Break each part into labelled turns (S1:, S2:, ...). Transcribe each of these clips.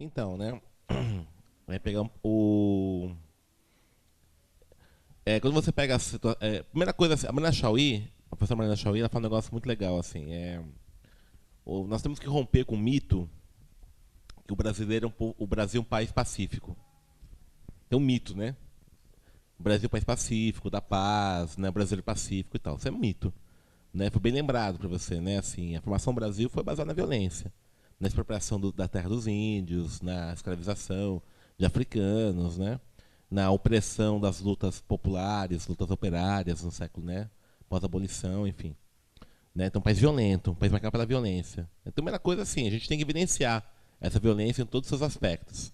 S1: Então, né? Vai pegar o. Quando você pega a situação. Primeira coisa, assim, a Marina Chauí, a professora Marina Chauí, ela fala um negócio muito legal, assim. Nós temos que romper com o mito que o brasileiro o Brasil é um país pacífico. É um mito, né? O Brasil é um país pacífico, da paz, né? O brasileiro pacífico e tal. Isso é um mito. Né? Foi bem lembrado para você, né? Assim, a formação do Brasil foi baseada na violência, na expropriação da terra dos índios, na escravização de africanos, né? Na opressão das lutas populares, lutas operárias no século, né? Pós-abolição, enfim. Né? Então, um país violento, um país marcado pela violência. Então, a primeira coisa assim, a gente tem que evidenciar essa violência em todos os seus aspectos.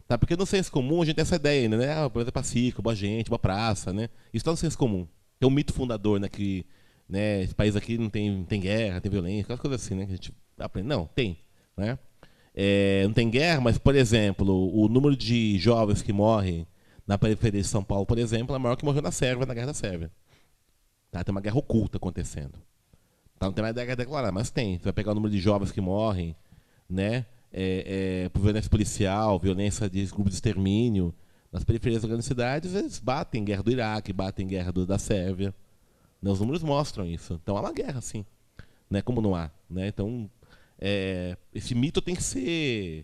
S1: Tá? Porque no senso comum a gente tem essa ideia ainda, né? O Brasil é pacífico, boa gente, boa praça, né? Isso está no senso comum. É um mito fundador, né? Que, né, esse país aqui não tem guerra, tem violência, aquelas coisas assim, né? Que a gente aprende. Não, tem. Né? Não tem guerra, mas, por exemplo, o número de jovens que morrem na periferia de São Paulo, por exemplo, é maior que morreu na Sérvia, na Guerra da Sérvia. Tá? Tem uma guerra oculta acontecendo. Tá? Não tem mais guerra declarada, mas tem. Você vai pegar o número de jovens que morrem, né? Por violência policial, violência de grupos de extermínio. Nas periferias das grandes cidades, eles batem guerra do Iraque, batem guerra da Sérvia. Né? Os números mostram isso. Então há uma guerra, sim. Né? Como não há. Né? Então, esse mito tem que ser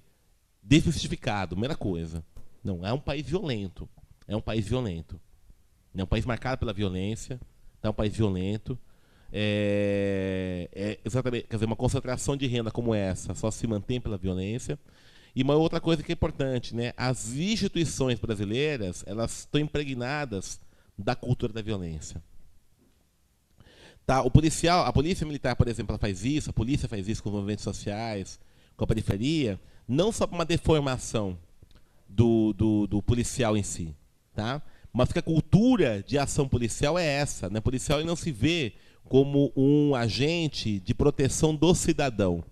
S1: desmistificado, primeira coisa. Não, é um país violento. É um país violento. É um país marcado pela violência. É um país violento. Exatamente, quer dizer, uma concentração de renda como essa só se mantém pela violência. E uma outra coisa que é importante, né? As instituições brasileiras, elas estão impregnadas da cultura da violência. Tá, a polícia militar, por exemplo, ela faz isso, a polícia faz isso com os movimentos sociais, com a periferia, não só para uma deformação do policial em si, tá? Mas que a cultura de ação policial é essa, né? O policial ele não se vê como um agente de proteção do cidadão,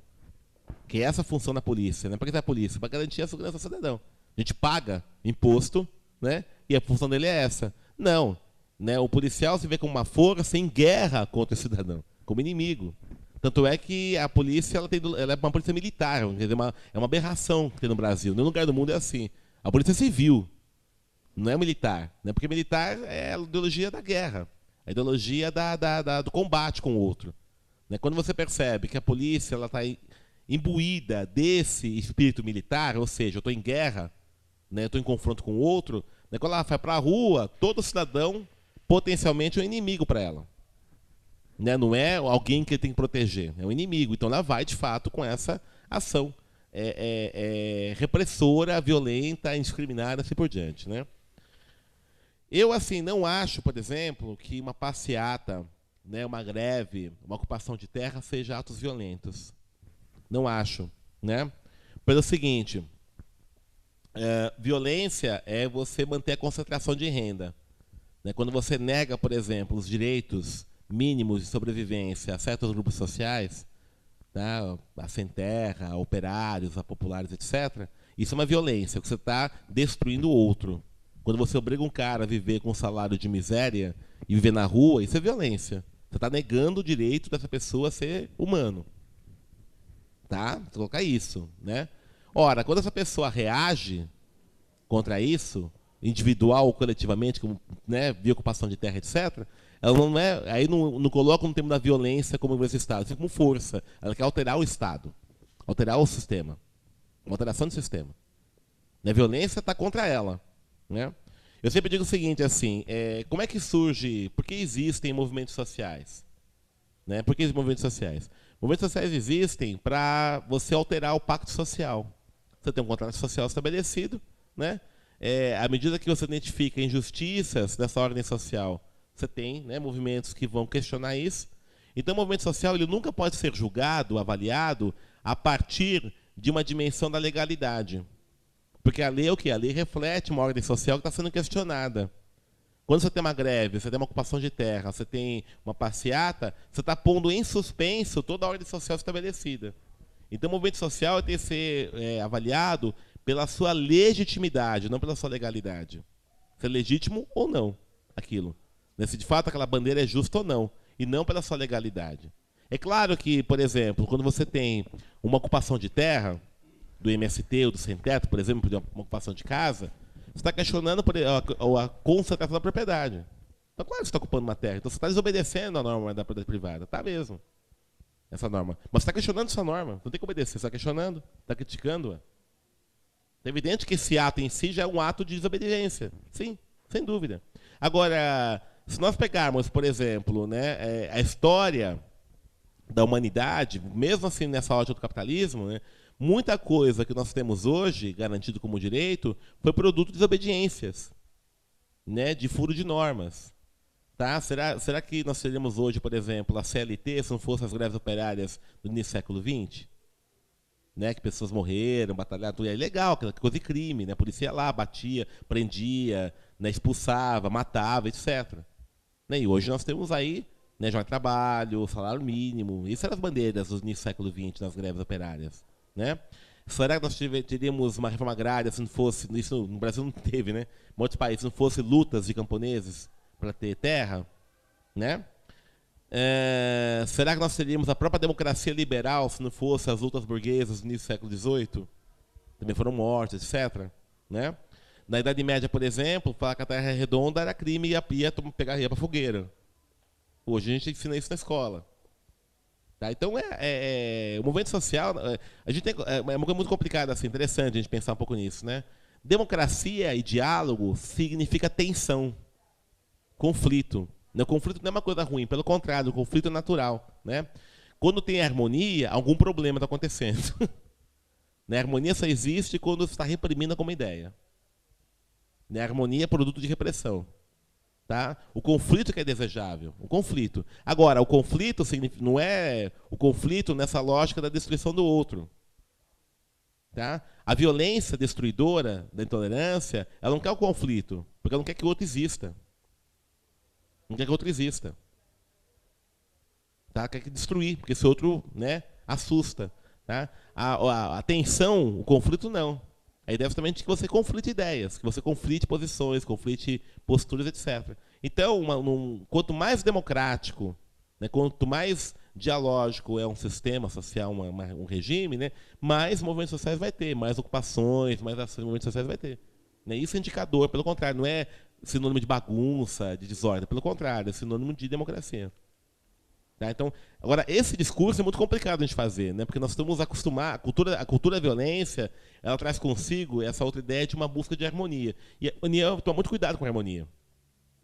S1: que é essa a função da polícia, né? Para que é a polícia? Para garantir a segurança do cidadão. A gente paga imposto, né? E a função dele é essa. Não. Né? O policial se vê como uma força em guerra contra o cidadão, como inimigo. Tanto é que a polícia ela é uma polícia militar, é uma aberração que tem no Brasil. Nenhum lugar do mundo é assim. A polícia é civil, não é militar. Né? Porque militar é a ideologia da guerra, a ideologia do combate com o outro. Né? Quando você percebe que a polícia está imbuída desse espírito militar, ou seja, eu estou em guerra, né? Estou em confronto com o outro, né? Quando ela vai para a rua, todo cidadão potencialmente é um inimigo para ela. Né? Não é alguém que ele tem que proteger, é um inimigo. Então ela vai, de fato, com essa ação repressora, violenta, indiscriminada, assim por diante. Né? Eu, assim, não acho, por exemplo, que uma passeata, né, uma greve, uma ocupação de terra seja atos violentos. Não acho. Né? Pelo seguinte, violência é você manter a concentração de renda. Quando você nega, por exemplo, os direitos mínimos de sobrevivência a certos grupos sociais, tá? A sem terra, a operários, a populares, etc., isso é uma violência, porque você está destruindo o outro. Quando você obriga um cara a viver com um salário de miséria e viver na rua, isso é violência. Você está negando o direito dessa pessoa a ser humano. Tá? Vou colocar isso. Né? Ora, quando essa pessoa reage contra isso, individual ou coletivamente, como, né, via ocupação de terra, etc., ela não é, aí não coloca no termo da violência como esse Estado, assim como força. Ela quer alterar o Estado, alterar o sistema, uma alteração do sistema. A violência está contra ela. Né? Eu sempre digo o seguinte, assim, como é que surge, por que existem movimentos sociais? Né? Por que existem movimentos sociais? Movimentos sociais existem para você alterar o pacto social. Você tem um contrato social estabelecido, né? À medida que você identifica injustiças dessa ordem social, você tem, né, movimentos que vão questionar isso. Então, o movimento social ele nunca pode ser julgado, avaliado, a partir de uma dimensão da legalidade. Porque a lei é o quê? A lei reflete uma ordem social que está sendo questionada. Quando você tem uma greve, você tem uma ocupação de terra, você tem uma passeata, você está pondo em suspenso toda a ordem social estabelecida. Então, o movimento social tem que ser avaliado pela sua legitimidade, não pela sua legalidade. Se é legítimo ou não aquilo. Se de fato aquela bandeira é justa ou não, e não pela sua legalidade. É claro que, por exemplo, quando você tem uma ocupação de terra, do MST ou do sem-teto, por exemplo, de uma ocupação de casa, você está questionando a concentração da propriedade. Então, claro que você está ocupando uma terra. Então, você está desobedecendo a norma da propriedade privada. Está mesmo, essa norma. Mas você está questionando essa norma. Não tem que obedecer. Você está questionando, está criticando-a. É evidente que esse ato em si já é um ato de desobediência. Sim, sem dúvida. Agora, se nós pegarmos, por exemplo, né, a história da humanidade, mesmo assim nessa ótica do capitalismo, né, muita coisa que nós temos hoje, garantido como direito, foi produto de desobediências, né, de furo de normas. Tá? Será que nós teríamos hoje, por exemplo, a CLT, se não fossem as greves operárias do início do século XX? Né, que pessoas morreram, batalharam, tudo é legal, aquela coisa de crime, né? A polícia ia lá, batia, prendia, né, expulsava, matava, etc. Né, e hoje nós temos aí, né, jornada de trabalho, salário mínimo, isso eram as bandeiras do início do século XX nas greves operárias. Né? Será que nós teríamos uma reforma agrária se não fosse, isso no Brasil não teve, né? Em outros países, se não fosse lutas de camponeses para ter terra? Né? Será que nós teríamos a própria democracia liberal se não fosse as lutas burguesas no início do século XVIII? Também foram mortos, etc. Né? Na Idade Média, por exemplo, falar que a Terra é redonda era crime e ia pegar para fogueira. Hoje a gente ensina isso na escola. Tá? Então, o movimento social, a gente tem, é uma coisa muito complicada, assim, interessante a gente pensar um pouco nisso. Né? Democracia e diálogo significa tensão, conflito. O conflito não é uma coisa ruim, pelo contrário, o conflito é natural. Né? Quando tem harmonia, algum problema está acontecendo. Né? A harmonia só existe quando você está reprimindo como ideia. Né? A harmonia é produto de repressão. Tá? O conflito que é desejável. O conflito. Agora, o conflito não é o conflito nessa lógica da destruição do outro. Tá? A violência destruidora da intolerância, ela não quer o conflito, porque ela não quer que o outro exista. Não quer que o outro exista. Tá? Quer que destruir, porque esse outro, né, assusta. Tá? A tensão, o conflito não. A ideia é justamente que você conflite ideias, que você conflite posições, conflite posturas, etc. Então, quanto mais democrático, né, quanto mais dialógico é um sistema social, um regime, né, mais movimentos sociais vai ter, mais ocupações, mais ações de movimentos sociais vai ter. Né? Isso é indicador, pelo contrário, não é sinônimo de bagunça, de desordem, pelo contrário, é sinônimo de democracia. Tá? Então, agora, esse discurso é muito complicado a gente fazer, né? Porque nós estamos acostumados, a cultura da violência, ela traz consigo essa outra ideia de uma busca de harmonia. E a harmonia, toma muito cuidado com a harmonia.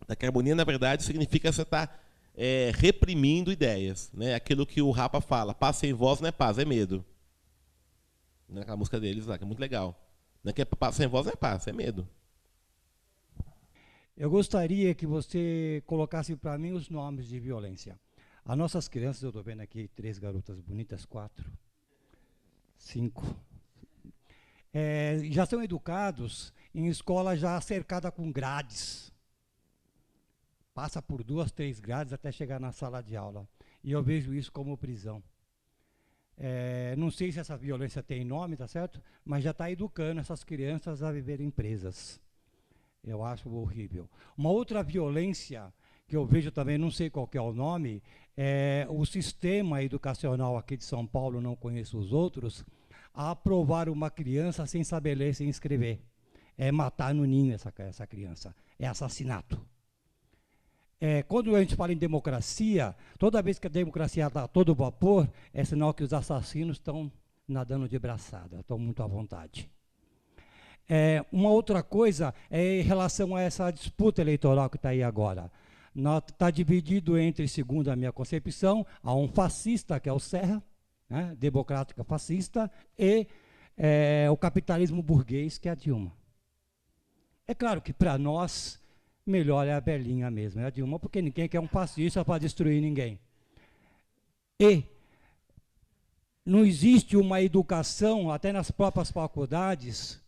S1: Porque a harmonia, na verdade, significa você estar reprimindo ideias. Né? Aquilo que o Rapa fala, paz sem voz não é paz, é medo. Né? Aquela música deles lá, que é muito legal. Não é que paz sem voz não é paz, é medo.
S2: Eu gostaria que você colocasse para mim os nomes de violência. As nossas crianças, eu estou vendo aqui 3 garotas bonitas, 4, 5, já são educados em escola já cercada com grades. Passa por 2, 3 grades até chegar na sala de aula. E eu vejo isso como prisão. Não sei se essa violência tem nome, tá certo? Mas já está educando essas crianças a viverem presas. Eu acho horrível. Uma outra violência que eu vejo também, não sei qual que é o nome, o sistema educacional aqui de São Paulo, não conheço os outros, a aprovar uma criança sem saber ler, sem escrever. É matar no ninho essa criança. É assassinato. Quando a gente fala em democracia, toda vez que a democracia está a todo vapor, é sinal que os assassinos estão nadando de braçada, estão muito à vontade. Uma outra coisa é em relação a essa disputa eleitoral que está aí agora. Está dividido entre, segundo a minha concepção, há um fascista, que é o Serra, né, democrática fascista, e o capitalismo burguês, que é a Dilma. É claro que, para nós, melhor é a Belinha mesmo, é a Dilma, porque ninguém quer um fascista para destruir ninguém. E não existe uma educação, até nas próprias faculdades,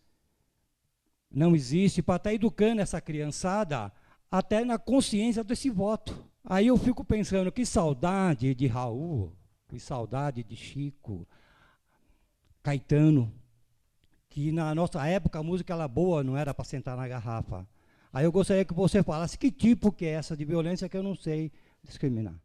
S2: não existe, para estar educando essa criançada até na consciência desse voto. Aí eu fico pensando, que saudade de Raul, que saudade de Chico, Caetano, que na nossa época a música era boa, não era para sentar na garrafa. Aí eu gostaria que você falasse que tipo que é essa de violência que eu não sei discriminar.